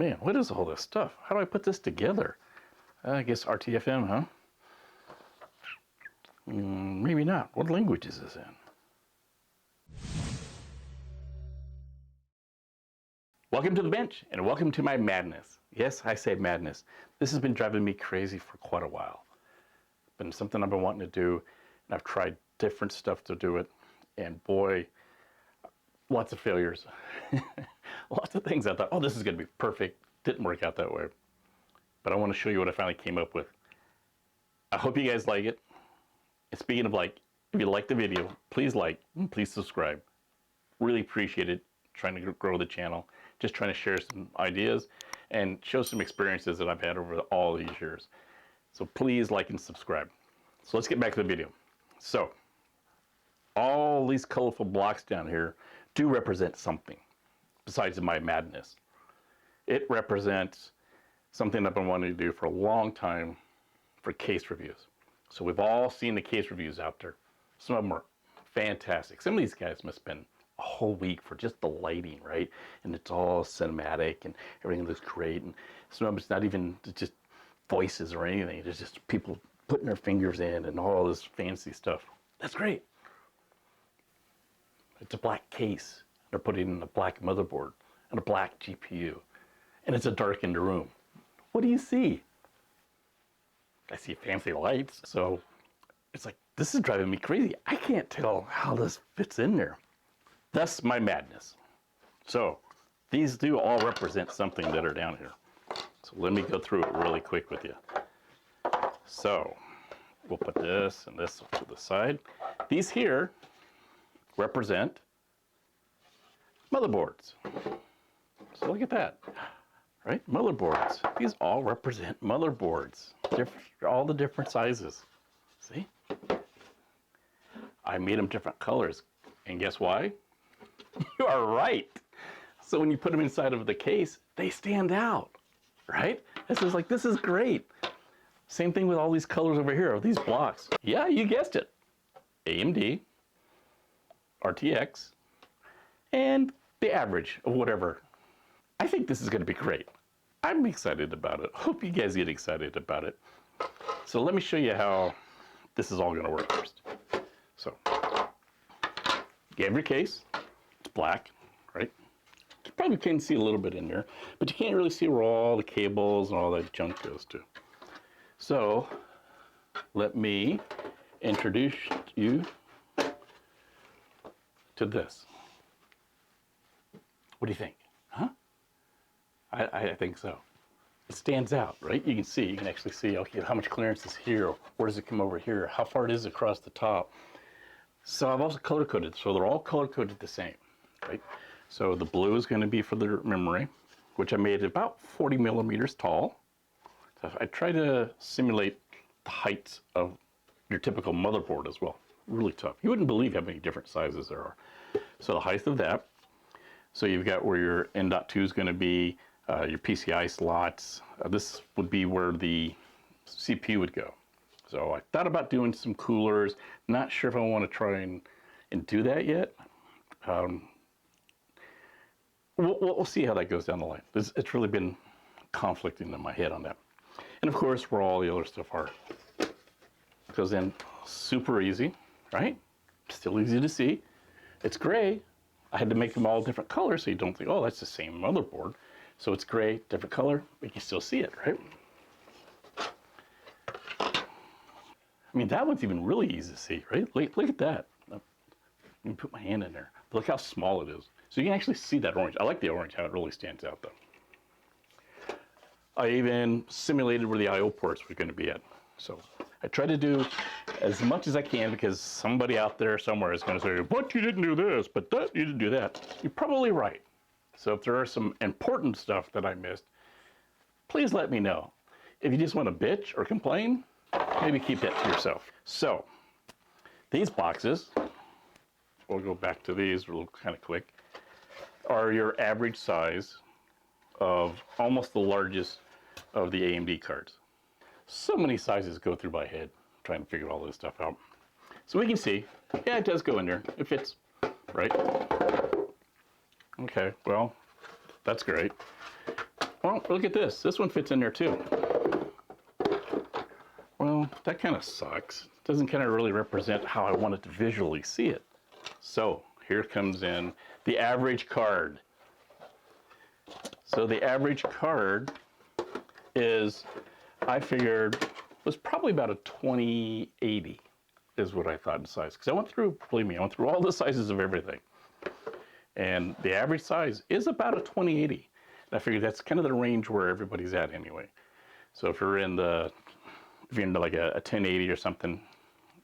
Man, what is all this stuff? How do I put this together? I guess RTFM, huh? Maybe not. What language is this in? Welcome to the bench, and welcome to my madness. Yes, I say madness. This has been driving me crazy for quite a while. Been something I've been wanting to do, and I've tried different stuff to do it, and boy, lots of failures. Lots of things I thought, oh, this is going to be perfect. Didn't work out that way. But I want to show you what I finally came up with. I hope you guys like it. And speaking of like, if you like the video, please like, and please subscribe. Really appreciate it. Trying to grow the channel. Just trying to share some ideas and show some experiences that I've had over all these years. So please like and subscribe. So let's get back to the video. So all these colorful blocks down here do represent something besides my madness. It represents something I've been wanting to do for a long time for case reviews. So we've all seen the case reviews out there. Some of them are fantastic. Some of these guys must spend a whole week for just the lighting, right? And it's all cinematic and everything looks great. And some of them, it's not even just voices or anything. It's just people putting their fingers in and all this fancy stuff. That's great. It's a black case. They're putting in a black motherboard and a black GPU. And it's a darkened room. What do you see? I see fancy lights. So it's like, this is driving me crazy. I can't tell how this fits in there. That's my madness. So these do all represent something that are down here. So let me go through it really quick with you. So we'll put this and this to the side. These here represent motherboards. So look at that, right? Motherboards. These all represent motherboards. All the different sizes. See? I made them different colors. And guess why? You are right. So when you put them inside of the case, they stand out, right? This is great. Same thing with all these colors over here, these blocks. Yeah, you guessed it. AMD, RTX, and the average of whatever. I think this is going to be great. I'm excited about it. Hope you guys get excited about it. So let me show you how this is all going to work first. So you have your case. It's black, right? You probably can see a little bit in there, but you can't really see where all the cables and all that junk goes to. So let me introduce you to this. What do you think? Huh? I think so. It stands out, right? You can actually see, okay, how much clearance is here? Where does it come over here? How far it is across the top? So I've also color coded, so they're all color coded the same, right? So the blue is going to be for the memory, which I made about 40 millimeters tall. So I try to simulate the heights of your typical motherboard as well. Really tough. You wouldn't believe how many different sizes there are. So the height of that. So you've got where your N.2 is going to be, your PCI slots. This would be where the CPU would go. So I thought about doing some coolers. Not sure if I want to try and do that yet. We'll see how that goes down the line. It's really been conflicting in my head on that. And of course, where all the other stuff are. Goes in super easy, right? Still easy to see. It's gray. I had to make them all different colors so you don't think, oh, that's the same motherboard. So it's gray, different color, but you can still see it, right? I mean, that one's even really easy to see, right? Look at that. Let me put my hand in there. Look how small it is. So you can actually see that orange. I like the orange, how it really stands out, though. I even simulated where the I/O ports were going to be at. So I try to do as much as I can because somebody out there somewhere is going to say, but you didn't do this, but that, you didn't do that. You're probably right. So if there are some important stuff that I missed, please let me know. If you just want to bitch or complain, maybe keep that to yourself. So these boxes, we'll go back to these real kind of quick, are your average size of almost the largest of the AMD cards. So many sizes go through my head trying to figure all this stuff out. So we can see, yeah, it does go in there. It fits, right? Okay, well, that's great. Well, look at this. This one fits in there too. Well, that kind of sucks. Doesn't kind of really represent how I wanted to visually see it. So here comes in the average card. So the average card is, I figured, was probably about a 2080 is what I thought in size. Because I went through, believe me, I went through all the sizes of everything. And the average size is about a 2080. And I figured that's kind of the range where everybody's at anyway. So if you're into like a 1080 or something,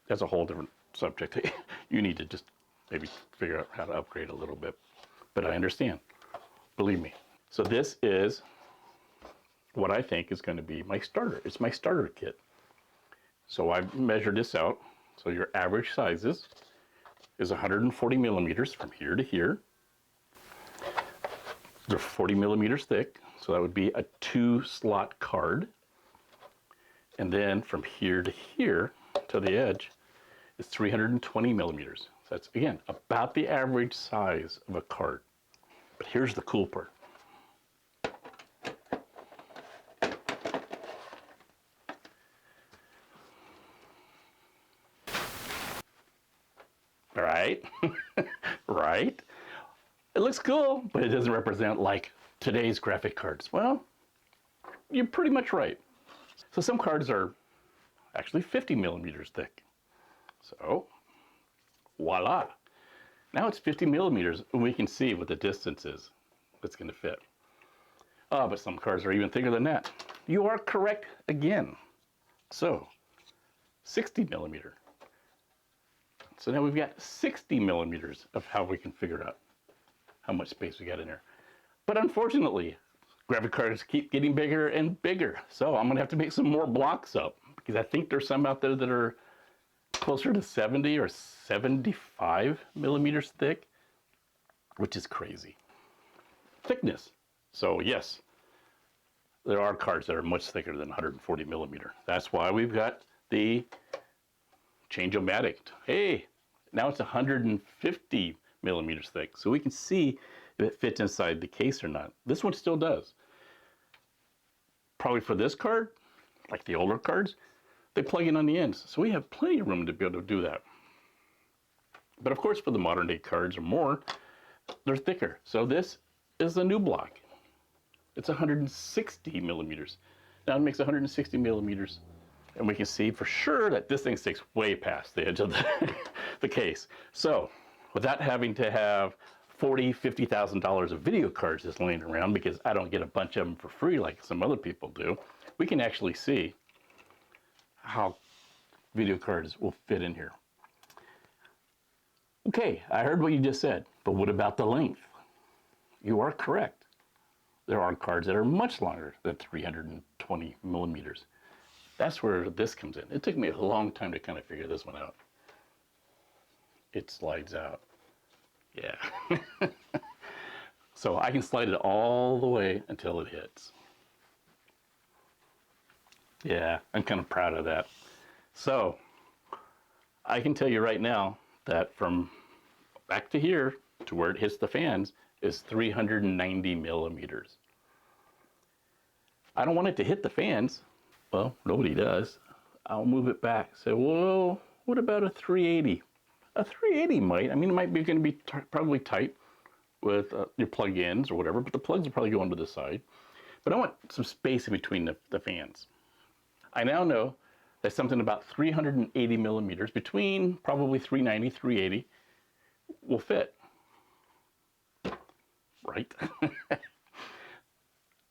that's a whole different subject. You need to just maybe figure out how to upgrade a little bit. But I understand, believe me. So this is what I think is going to be my starter. It's my starter kit. So I've measured this out. So your average sizes is 140 millimeters from here to here. They're 40 millimeters thick, so that would be a 2-slot card. And then from here to here to the edge is 320 millimeters. So that's, again, about the average size of a card. But here's the cool part. Right? Right? It looks cool, but it doesn't represent like today's graphic cards. Well, you're pretty much right. So some cards are actually 50 millimeters thick. So, voila. Now it's 50 millimeters, and we can see what the distance is that's going to fit. Oh, but some cards are even thicker than that. You are correct again. So, 60 millimeter. So now we've got 60 millimeters of how we can figure out how much space we got in there. But unfortunately, graphic cards keep getting bigger and bigger. So I'm gonna have to make some more blocks up because I think there's some out there that are closer to 70 or 75 millimeters thick, which is crazy. Thickness. So yes, there are cards that are much thicker than 140 millimeter. That's why we've got the Change-O-Matic. Hey, now it's 150 millimeters thick, so we can see if it fits inside the case or not. This one still does. Probably for this card, like the older cards, they plug in on the ends, so we have plenty of room to be able to do that. But of course, for the modern day cards or more, they're thicker. So this is the new block. It's 160 millimeters. Now it makes 160 millimeters. And we can see for sure that this thing sticks way past the edge of the case. So without having to have $40,000, $50,000 of video cards just laying around, because I don't get a bunch of them for free like some other people do, we can actually see how video cards will fit in here. Okay, I heard what you just said, but what about the length? You are correct. There are cards that are much longer than 320 millimeters. That's where this comes in. It took me a long time to kind of figure this one out. It slides out. Yeah. So I can slide it all the way until it hits. Yeah, I'm kind of proud of that. So I can tell you right now that from back to here to where it hits the fans is 390 millimeters. I don't want it to hit the fans. Well, nobody does. I'll move it back. Say, well, what about a 380? A 380 might. I mean, it might be going to be probably tight with your plug-ins or whatever, but the plugs will probably go onto the side. But I want some space in between the fans. I now know that something about 380 millimeters, between probably 390, 380, will fit. Right?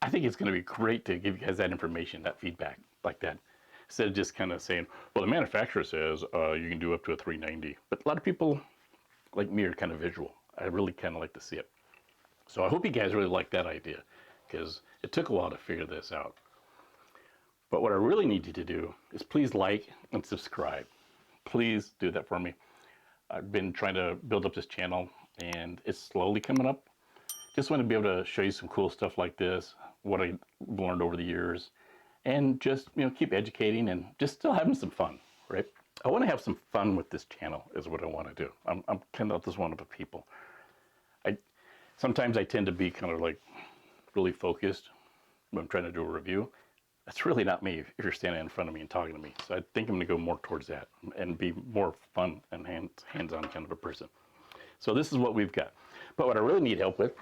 I think it's going to be great to give you guys that information, that feedback like that. Instead of just kind of saying, well, the manufacturer says you can do up to a 390. But a lot of people like me are kind of visual. I really kind of like to see it. So I hope you guys really like that idea, because it took a while to figure this out. But what I really need you to do is please like and subscribe. Please do that for me. I've been trying to build up this channel, and it's slowly coming up. Just want to be able to show you some cool stuff like this, what I've learned over the years, and just, you know, keep educating and just still having some fun, right? I want to have some fun with this channel is what I want to do. I'm kind of just one of the people. Sometimes I tend to be kind of like really focused, when I'm trying to do a review. That's really not me if you're standing in front of me and talking to me. So I think I'm going to go more towards that and be more fun and hands-on kind of a person. So this is what we've got. But what I really need help with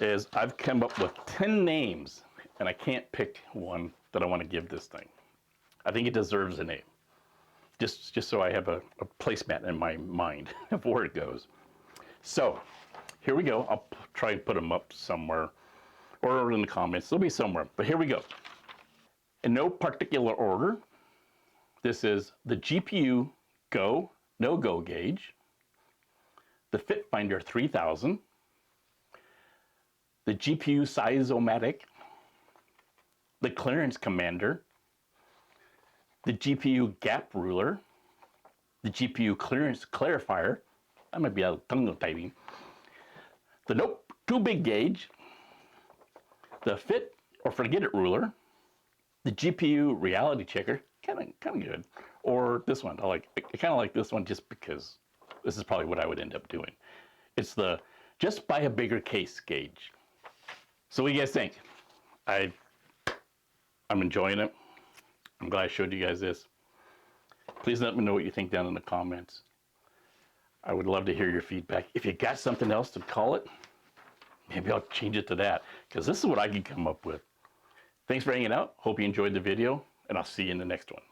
is I've come up with 10 names, and I can't pick one that I want to give this thing. I think it deserves a name. Just so I have a placemat in my mind of where it goes. So here we go. I'll try and put them up somewhere or in the comments. They'll be somewhere. But here we go. In no particular order, this is the GPU Go, no-go gauge, the FitFinder 3000, the GPU Size-O-Matic, the Clearance Commander, the GPU Gap Ruler, the GPU Clearance Clarifier, that might be a tongue typing, the Nope Too Big gauge, the Fit or Forget It ruler, the GPU Reality Checker, kind of good, or this one. I kind of like this one just because this is probably what I would end up doing. It's the Just Buy a Bigger Case gauge. So what do you guys think? I'm enjoying it. I'm glad I showed you guys this. Please let me know what you think down in the comments. I would love to hear your feedback. If you got something else to call it, maybe I'll change it to that, because this is what I can come up with. Thanks for hanging out. Hope you enjoyed the video, and I'll see you in the next one.